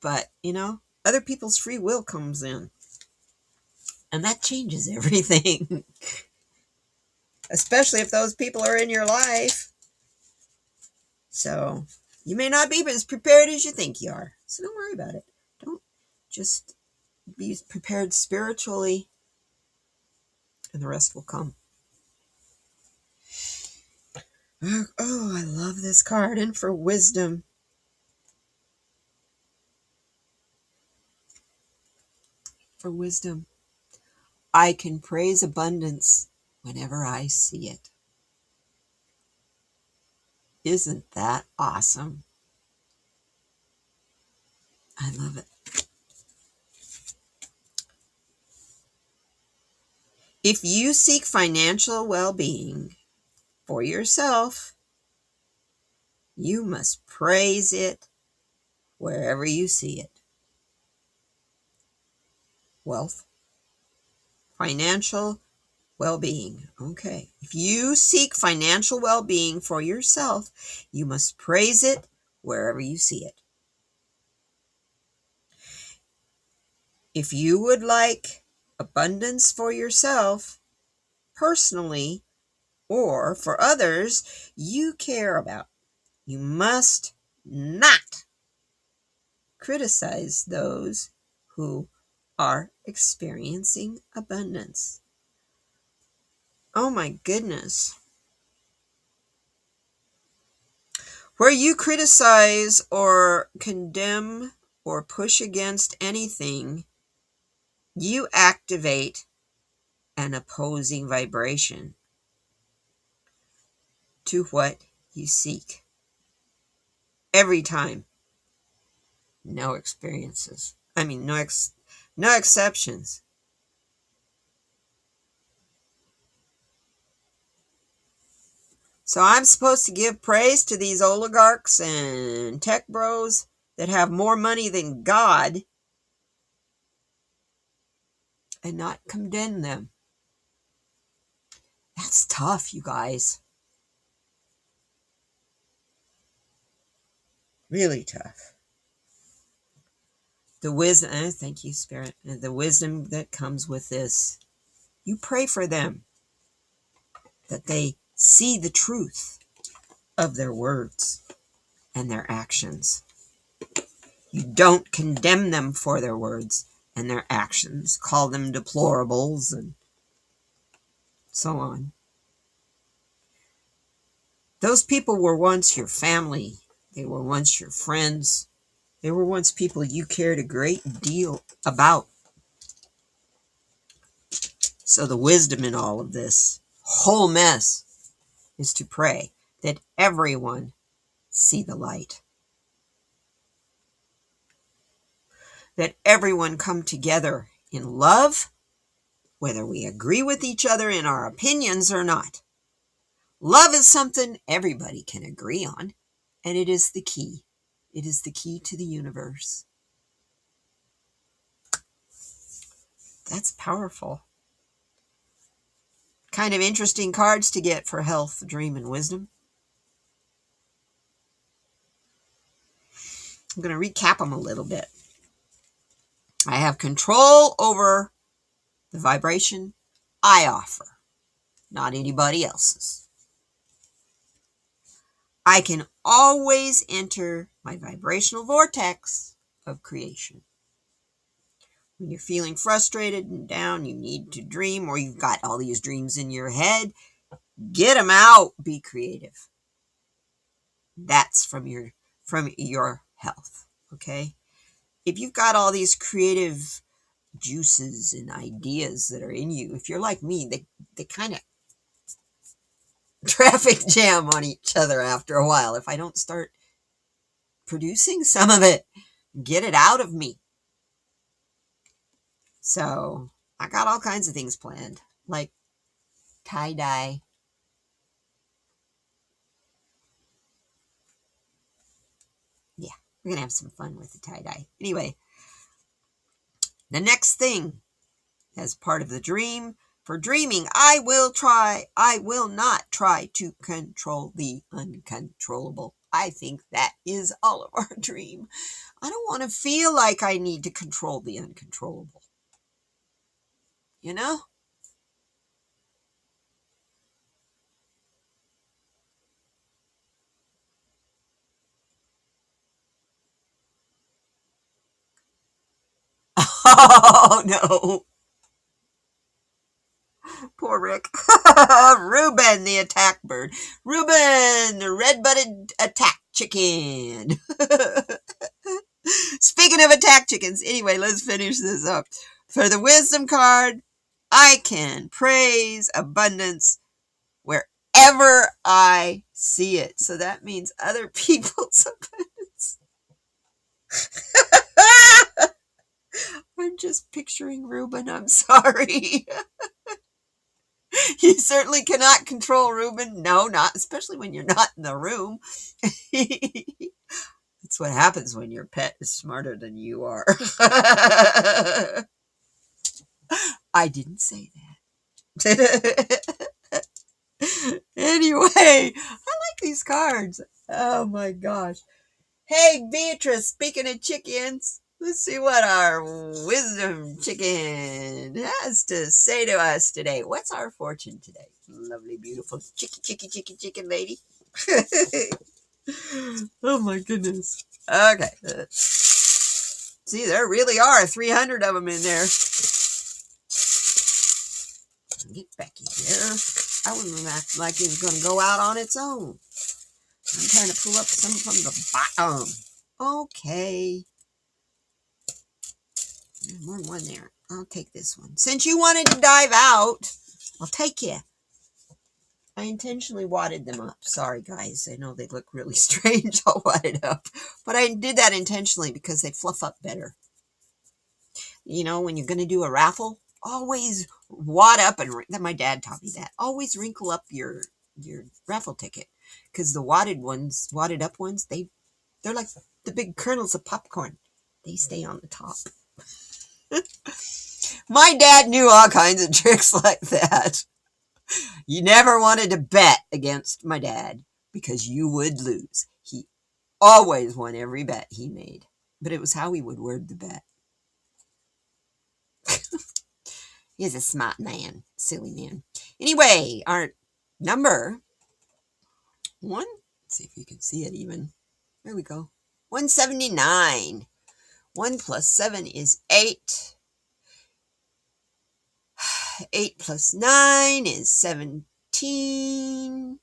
But, other people's free will comes in. And that changes everything. Especially if those people are in your life. So, you may not be as prepared as you think you are. So don't worry about it. Don't just be prepared spiritually, and the rest will come. Oh, I love this card. And for wisdom. For wisdom. I can praise abundance whenever I see it. Isn't that awesome? I love it. If you seek financial well-being for yourself, you must praise it wherever you see it. Wealth, financial well-being. Okay. If you seek financial well-being for yourself, you must praise it wherever you see it. If you would like abundance for yourself, personally, or for others you care about, you must not criticize those who are experiencing abundance. Oh my goodness. Where you criticize or condemn or push against anything, you activate an opposing vibration to what you seek. Every time. No exceptions. So I'm supposed to give praise to these oligarchs and tech bros that have more money than God and not condemn them. That's tough, you guys. Really tough. The wisdom, thank you, Spirit, and the wisdom that comes with this. You pray for them that they see the truth of their words and their actions. You don't condemn them for their words and their actions, call them deplorables and so on. Those people were once your family. They were once your friends. They were once people you cared a great deal about. So the wisdom in all of this whole mess is to pray that everyone see the light. That everyone come together in love, whether we agree with each other in our opinions or not. Love is something everybody can agree on, and it is the key. It is the key to the universe. That's powerful. Kind of interesting cards to get for health, dream, and wisdom. I'm going to recap them a little bit. I have control over the vibration I offer, not anybody else's. I can always enter my vibrational vortex of creation. When you're feeling frustrated and down, you need to dream, or you've got all these dreams in your head, get them out. Be creative. That's from your health, okay? If you've got all these creative juices and ideas that are in you, if you're like me, they kind of traffic jam on each other after a while. If I don't start producing some of it, get it out of me. So I got all kinds of things planned, like tie-dye. Yeah, we're going to have some fun with the tie-dye. Anyway, the next thing, as part of the dream, for dreaming, I will not try to control the uncontrollable. I think that is all of our dream. I don't want to feel like I need to control the uncontrollable. You know? Oh, no. Poor Rick. Reuben, the attack bird. Reuben, the red-butted attack chicken. Speaking of attack chickens, anyway, let's finish this up. For the wisdom card, I can praise abundance wherever I see it. So that means other people's abundance. I'm just picturing Reuben. I'm sorry. You certainly cannot control Reuben. No, not especially when you're not in the room. That's what happens when your pet is smarter than you are. I didn't say that. Anyway, I like these cards. Oh my gosh. Hey, Beatrice, speaking of chickens, let's see what our wisdom chicken has to say to us today. What's our fortune today? Lovely, beautiful chicken lady. Oh my goodness. Okay. See, there really are 300 of them in there. Get Becky here. I wouldn't act like it was going to go out on its own. I'm trying to pull up some from the bottom. Okay. There's more than one there. I'll take this one. Since you wanted to dive out, I'll take you. I intentionally wadded them up. Sorry, guys. I know they look really strange all wadded up. But I did that intentionally because they fluff up better. You know, when you're going to do a raffle, always wad up, and my dad taught me that. Always wrinkle up your raffle ticket. Because the wadded up ones, they They're like the big kernels of popcorn. They stay on the top. My dad knew all kinds of tricks like that. You never wanted to bet against my dad because you would lose. He always won every bet he made, but it was how he would word the bet. He's a smart man, silly man. Anyway, our number one, let's see if you can see it even. There we go. 179. 1 plus 7 is 8. 8 plus 9 is 17.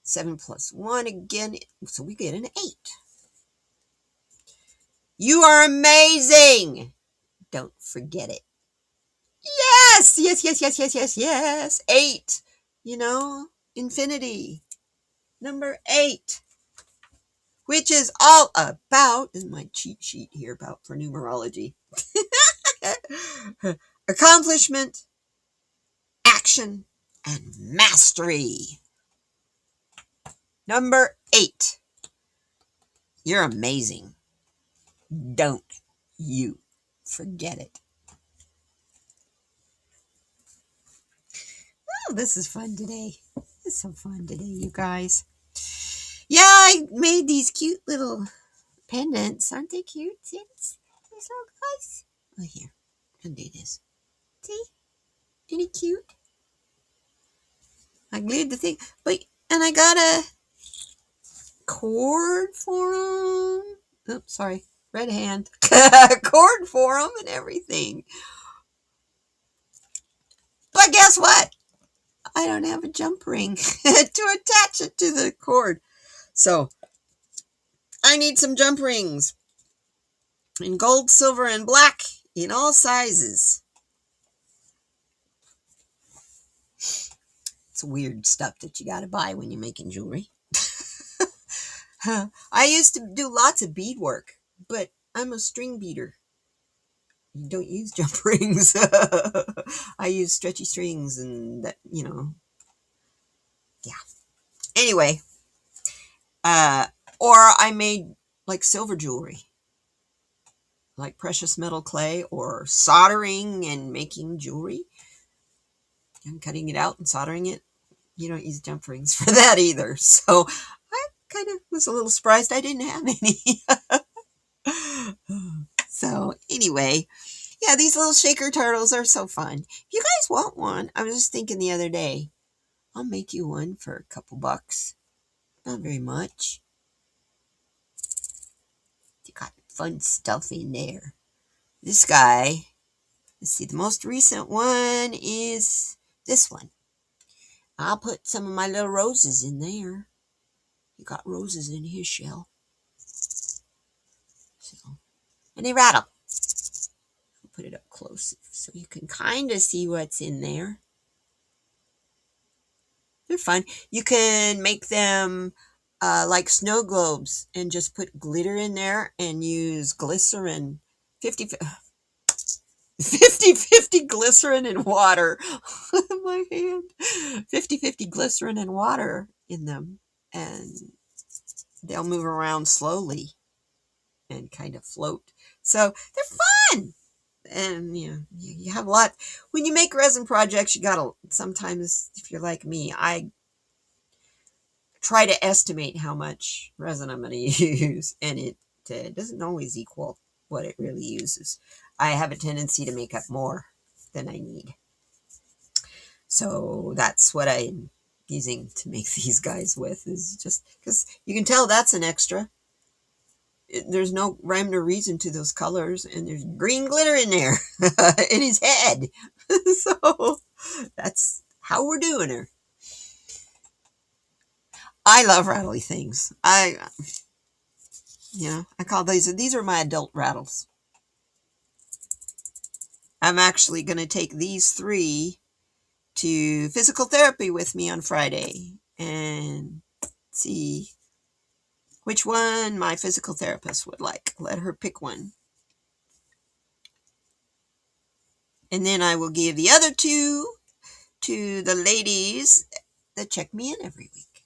7 plus 1 again, so we get an 8. You are amazing. Don't forget it. Yes, yes, yes, yes, yes, yes, yes. 8, infinity. Number 8, which is all about, this is my cheat sheet here for numerology. Accomplishment, action, and mastery. Number 8. You're amazing. Don't you forget it. Oh, this is fun today. It's so fun today, you guys. Yeah, I made these cute little pendants. Aren't they cute? See, they're so nice. Oh, here. Undo this. See? Isn't it cute? I glued the thing. And I got a cord for them. Oops, sorry. Red hand. Cord for them and everything. But guess what? I don't have a jump ring to attach it to the cord. So I need some jump rings in gold, silver, and black in all sizes. It's weird stuff that you got to buy when you're making jewelry. I used to do lots of beadwork, but I'm a string beader. You don't use jump rings. I use stretchy strings and that, Yeah. Anyway, or I made like silver jewelry, like precious metal clay, or soldering and making jewelry and cutting it out and soldering it. You don't use jump rings for that either. So I kind of was a little surprised I didn't have any. So anyway, yeah, these little shaker turtles are so fun. If you guys want one, I was just thinking the other day, I'll make you one for a couple bucks. Not very much. You got fun stuff in there. This guy, let's see, the most recent one is this one. I'll put some of my little roses in there. He got roses in his shell. So, and they rattle. I'll put it up close so you can kind of see what's in there. They're fun. You can make them like snow globes and just put glitter in there and use glycerin. 50-50 glycerin and water. My hand. 50-50 glycerin and water in them. And they'll move around slowly and kind of float. So they're fun. And you have a lot. When you make resin projects, you gotta, sometimes, if you're like me, I try to estimate how much resin I'm going to use, and it doesn't always equal what it really uses. I have a tendency to make up more than I need. So that's what I'm using to make these guys with, is just because you can tell that's an extra. There's no rhyme or reason to those colors, and there's green glitter in there in his head. So that's how we're doing her. I love rattly things. I call these are my adult rattles. I'm actually going to take these 3 to physical therapy with me on Friday and see which one my physical therapist would like. Let her pick one. And then I will give the other 2 to the ladies that check me in every week.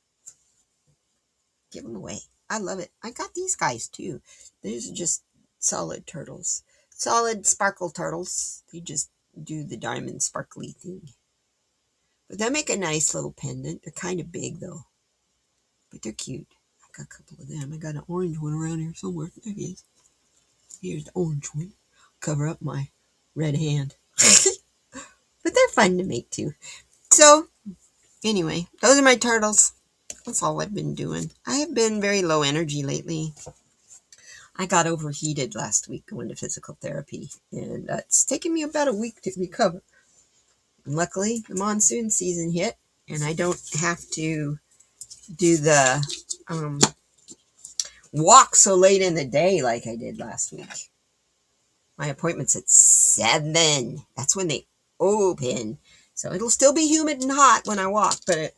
Give them away. I love it. I got these guys too. These are just solid turtles. Solid sparkle turtles. They just do the diamond sparkly thing. But they make a nice little pendant. They're kind of big though. But they're cute. I got a couple of them. I got an orange one around here somewhere. There he is. Here's the orange one. Cover up my red hand. But they're fun to make too. So, anyway, those are my turtles. That's all I've been doing. I have been very low energy lately. I got overheated last week going to physical therapy, and it's taken me about a week to recover. And luckily, the monsoon season hit, and I don't have to do the walk so late in the day like I did last week. My appointment's at 7. That's when they open. So it'll still be humid and hot when I walk, but it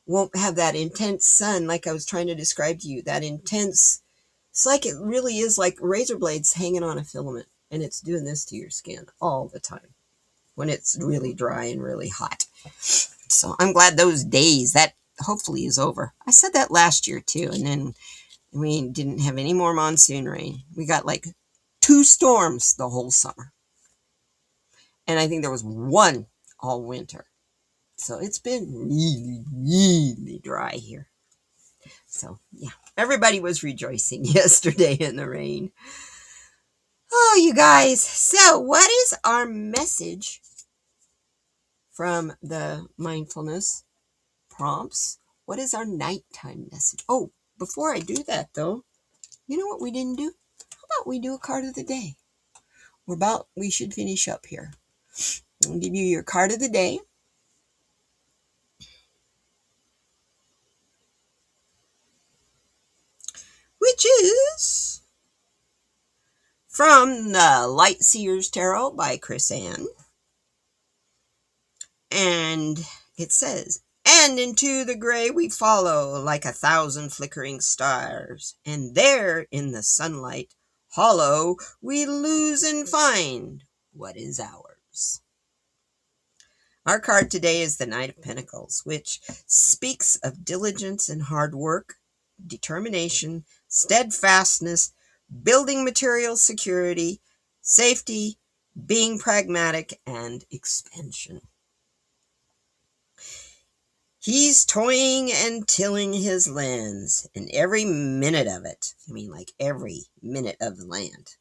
won't have that intense sun like I was trying to describe to you. That intense, it's like it really is like razor blades hanging on a filament, and it's doing this to your skin all the time when it's really dry and really hot. So I'm glad those days, that hopefully is over. I said that last year too, and then we didn't have any more monsoon rain. We got like 2 storms the whole summer. And I think there was 1 all winter. So it's been really, really dry here. So, yeah, everybody was rejoicing yesterday in the rain. Oh, you guys. So, what is our message from the mindfulness prompts? What is our nighttime message? Oh, before I do that, though, you know what we didn't do? How about we do a card of the day? We should finish up here. I'll give you your card of the day. Which is from the Light Seers Tarot by Chris Ann. And it says, "And into the gray we follow like 1,000 flickering stars, and there in the sunlight hollow we lose and find what is ours." Our card today is the Knight of Pentacles, which speaks of diligence and hard work, determination, steadfastness, building material security, safety, being pragmatic, and expansion. He's toying and tilling his lands, and every minute of it, like every minute of the land.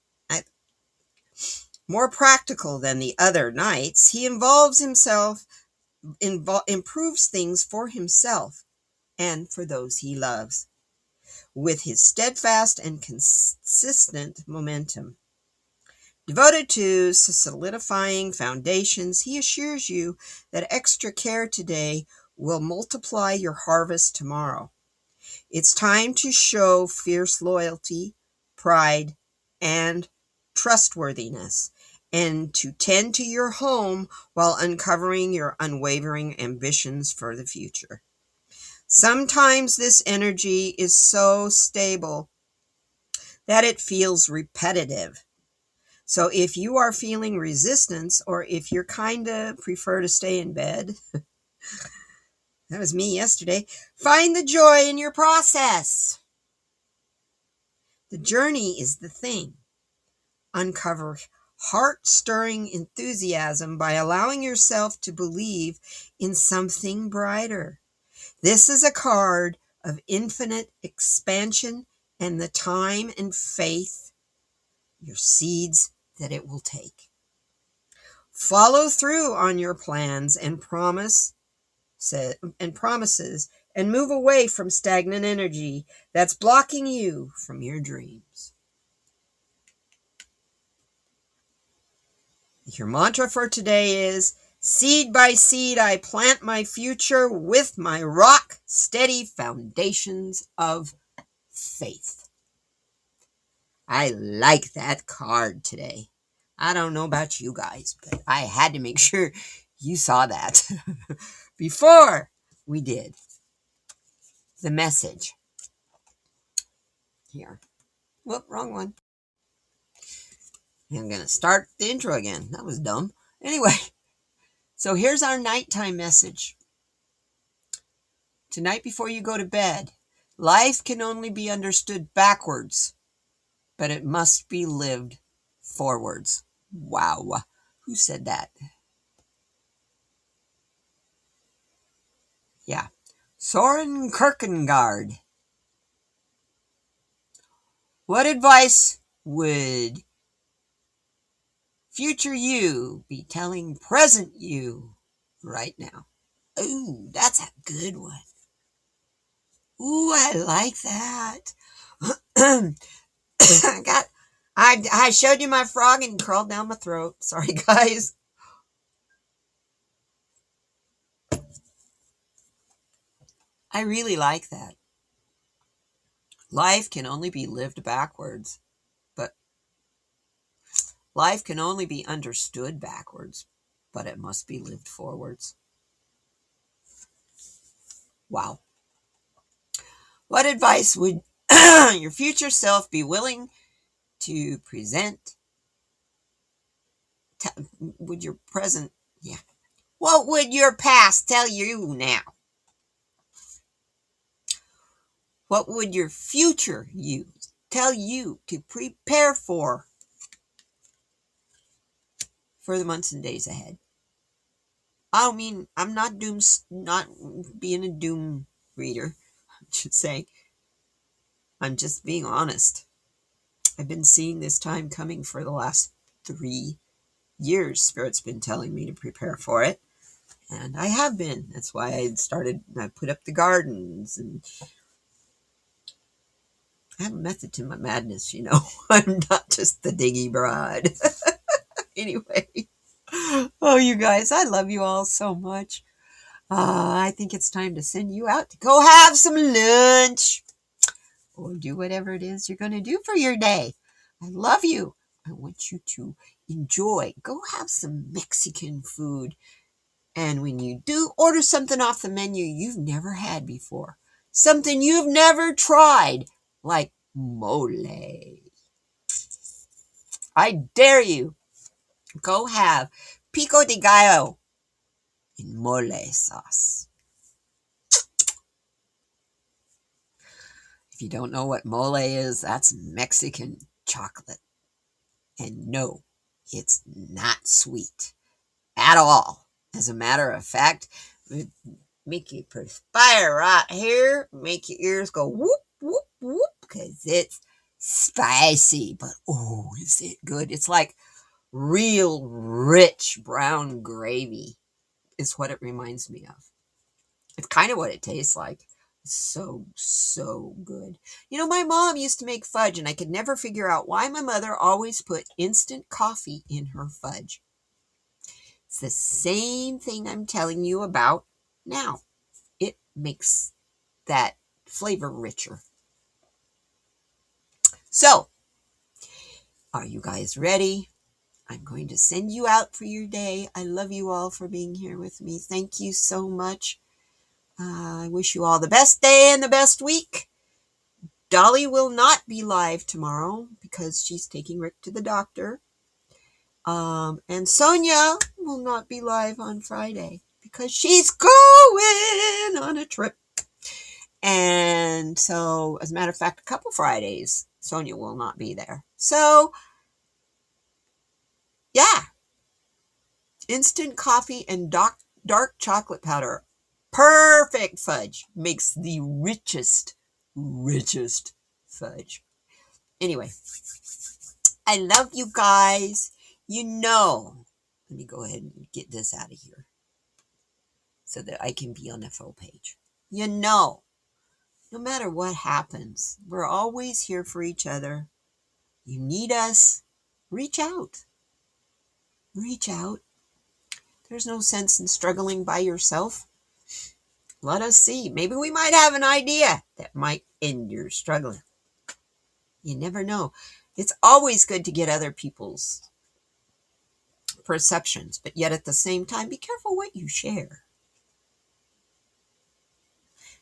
More practical than the other knights, he improves things for himself and for those he loves, with his steadfast and consistent momentum. Devoted to solidifying foundations, he assures you that extra care today will multiply your harvest tomorrow. It's time to show fierce loyalty, pride, and trustworthiness, and to tend to your home while uncovering your unwavering ambitions for the future. Sometimes this energy is so stable that it feels repetitive. So if you are feeling resistance, or if you're kind of prefer to stay in bed, that was me yesterday, find the joy in your process. The journey is the thing. Uncover heart-stirring enthusiasm by allowing yourself to believe in something brighter. This is a card of infinite expansion and the time and faith, your seeds that it will take. Follow through on your plans and promises, and move away from stagnant energy that's blocking you from your dreams. Your mantra for today is, "Seed by seed I plant my future with my rock steady foundations of faith." I like that card today. I don't know about you guys, but I had to make sure you saw that before we did the message. Here. Whoop, wrong one. I'm going to start the intro again. That was dumb. Anyway, so here's our nighttime message. Tonight before you go to bed, Life can only be understood backwards, but it must be lived forwards. Wow. Who said that? Yeah. Soren Kierkegaard. What advice would future you be telling present you right now? Ooh, that's a good one. Ooh, I like that. I showed you my frog and he crawled down my throat. Sorry, guys. I really like that. Life can only be lived backwards, but life can only be understood backwards, but it must be lived forwards. Wow. What advice would your future self be willing to present? Would your present, yeah. What would your past tell you now? What would your future you tell you to prepare for the months and days ahead? I don't mean I'm not not being a doom reader. I'm just saying, I'm just being honest. I've been seeing this time coming for the last 3 years. Spirit's been telling me to prepare for it. And I have been. That's why I put up the gardens, and I have a method to my madness, you know. I'm not just the dingy broad. Anyway. Oh, you guys, I love you all so much. I think it's time to send you out to go have some lunch or do whatever it is you're going to do for your day. I love you. I want you to enjoy. Go have some Mexican food. And when you do, order something off the menu you've never had before. Something you've never tried, like mole. I dare you. Go have pico de gallo in mole sauce. If you don't know what mole is, that's Mexican chocolate. And no, it's not sweet at all. As a matter of fact, it make you perspire right here, make your ears go whoop, whoop, whoop, because it's spicy. But oh, is it good? It's like real rich brown gravy is what it reminds me of. It's kind of what it tastes like. So, so good. You know, my mom used to make fudge, and I could never figure out why my mother always put instant coffee in her fudge. It's the same thing I'm telling you about now. It makes that flavor richer. So, are you guys ready? I'm going to send you out for your day. I love you all for being here with me. Thank you so much. I wish you all the best day and the best week. Dolly will not be live tomorrow because she's taking Rick to the doctor. And Sonia will not be live on Friday because she's going on a trip. And so, as a matter of fact, a couple Fridays, Sonia will not be there. So, yeah. Instant coffee and dark chocolate powder. Perfect fudge. Makes the richest fudge. Anyway, I love you guys. You know, let me go ahead and get this out of here so that I can be on the full page. You know, no matter what happens, we're always here for each other. You need us, reach out. Reach out. There's no sense in struggling by yourself. Let us see. Maybe we might have an idea that might end your struggling. You never know. It's always good to get other people's perceptions, but yet at the same time, be careful what you share.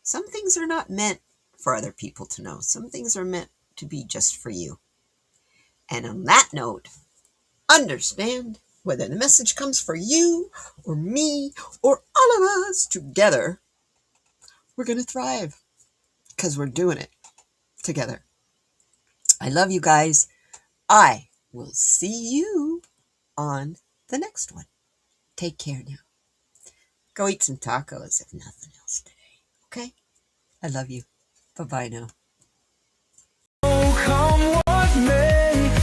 Some things are not meant for other people to know. Some things are meant to be just for you. And on that note, understand whether the message comes for you or me or all of us together, we're going to thrive. because we're doing it together. I love you guys. I will see you on the next one. Take care now. Go eat some tacos if nothing else today. Okay? I love you. Bye-bye now. Oh, come what may.